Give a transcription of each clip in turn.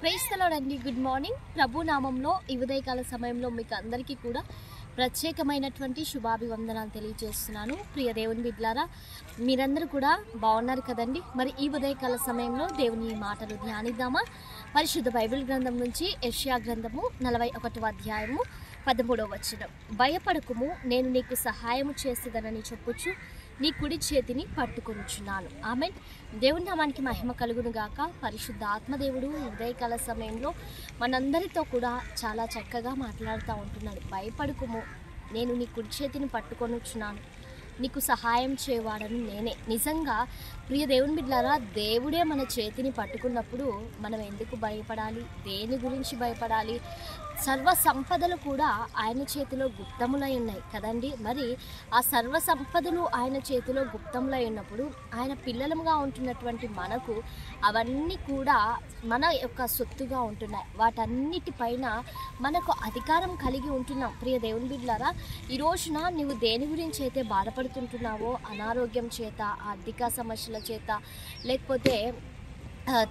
Praise the lord అండి. Good morning. ప్రభు నామంలో ఈ ఉదయకాల సమయంలో మీకు అందరికీ కూడా ప్రత్యేకమైనటువంటి శుభాభివందనాలు తెలియజేస్తున్నాను. ప్రియ దేవుని బిడ్డలారా, మీరందరూ కూడా బాగున్నారు కదండి. మరి ఈ ఉదయకాల సమయంలో దేవుని మాటలు ధ్యానిద్దామా? పరిశుద్ధ బైబిల్ గ్రంథం నుంచి యెషయా గ్రంథము 41వ అధ్యాయము 13వ వచనం. భయపడకుము, నేను నీకు సహాయము చేసేదనని చెప్పుచు నీ కుడి చేతిని పట్టుకొనుచున్నాను. ఆమేన్. దేవుని నామానికి మహిమ కలుగును గాక. పరిశుద్ధ ఆత్మదేవుడు ఈ ఉదయకాల సమయంలో మనందరితో కూడా చాలా చక్కగా మాట్లాడుతూ ఉంటున్నాడు. భయపడకుము, నేను నీ కుడి చేతిని పట్టుకొనుచున్నాను, నీకు సహాయం చేయవాడను నేనే. నిజంగా ప్రియ దేవుని బిడ్డలారా, దేవుడే మన చేతిని పట్టుకున్నప్పుడు మనం ఎందుకు భయపడాలి? దేని గురించి భయపడాలి? సర్వ సంపదలు కూడా ఆయన చేతిలో గుప్తములై ఉన్నాయి కదండి. మరి ఆ సర్వ సంపదలు ఆయన చేతిలో గుప్తములై ఉన్నప్పుడు ఆయన పిల్లలముగా ఉంటున్నటువంటి మనకు అవన్నీ కూడా మన యొక్క సొత్తుగా ఉంటున్నాయి. వాటన్నిటిపైన మనకు అధికారం కలిగి ఉంటున్నాం. ప్రియ దేవుని బిడ్డలారా, ఈ రోజున నువ్వు దేని గురించి అయితే బాధపడుతుంటున్నావో, అనారోగ్యం చేత, ఆర్థిక సమస్యల చేత, లేకపోతే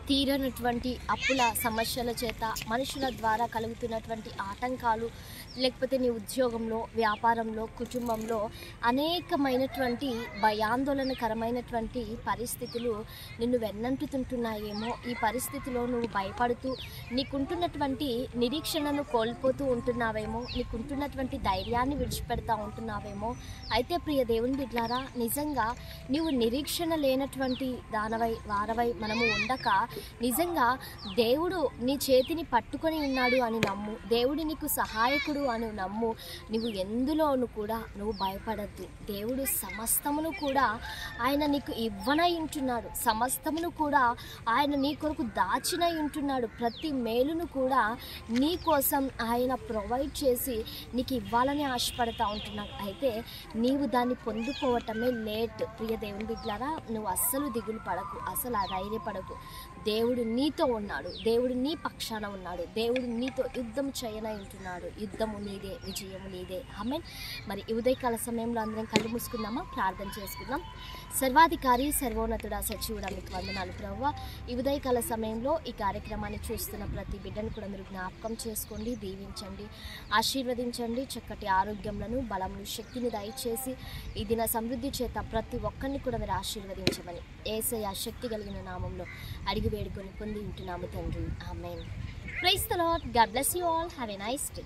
తీరనటువంటి అప్పుల సమస్యల చేత, మనుషుల ద్వారా కలుగుతున్నటువంటి ఆటంకాలు, లేకపోతే నీ ఉద్యోగంలో, వ్యాపారంలో, కుటుంబంలో అనేకమైనటువంటి భయాందోళనకరమైనటువంటి పరిస్థితులు నిన్ను వెన్నంటుతుంటున్నాయేమో. ఈ పరిస్థితిలో నువ్వు భయపడుతూ నీకుంటున్నటువంటి నిరీక్షణను కోల్పోతూ ఉంటున్నావేమో, నీకుంటున్నటువంటి ధైర్యాన్ని విడిచిపెడతా ఉంటున్నావేమో. అయితే ప్రియ దేవుని బిడ్డలారా, నిజంగా నీవు నిరీక్షణ లేనటువంటి వారవై మనము ఉండక నిజంగా దేవుడు నీ చేతిని పట్టుకొని ఉన్నాడు అని నమ్ము. దేవుడు నీకు సహాయకుడు అని నమ్ము. నువ్వు ఎందులోనూ కూడా నువ్వు భయపడద్దు. దేవుడు సమస్తమును కూడా ఆయన నీకు ఇవ్వనై ఉంటున్నాడు. సమస్తమును కూడా ఆయన నీ కొరకు దాచినై ఉంటున్నాడు. ప్రతి మేలును కూడా నీ కోసం ఆయన ప్రొవైడ్ చేసి నీకు ఇవ్వాలని ఆశపడతా ఉంటున్నాడు. అయితే నీవు దాన్ని పొందుకోవటమే లేట్. ప్రియ దేవుని బిడ్డలారా, నువ్వు అస్సలు దిగులు పడకు, అసలు ధైర్యపడకు. దేవుడు నీతో ఉన్నాడు. దేవుడు నీ పక్షాన ఉన్నాడు. దేవుడు నీతో యుద్ధం చేయనై ఉంటున్నాడు. యుద్ధము నీదే, విజయము నీదే. ఆమేన్. మరి ఈ ఉదయకాల సమయంలో అందరం కళ్ళు మూసుకుందామా? ప్రార్థన చేసుకుందాం. సర్వాధికారి, సర్వోన్నతుడా, సచివుడా, మీకు వందనాలు ప్రభువా. ఈ ఉదయకాల సమయంలో ఈ కార్యక్రమాన్ని చూస్తున్న ప్రతి బిడ్డను కూడా మీరు జ్ఞాపకం చేసుకోండి, దీవించండి, ఆశీర్వదించండి. చక్కటి ఆరోగ్యంలను, బలమును, శక్తిని దయచేసి ఈ దిన సమృద్ధి చేత ప్రతి ఒక్కరిని కూడా మీరు ఆశీర్వదించమని యేసయ్య శక్తి కలిగిన నామంలో అడిగి వేడుకొని పొంది ఉంటున్నాము తండ్రి. Amen. Praise the lord. God bless you all. Have a nice day.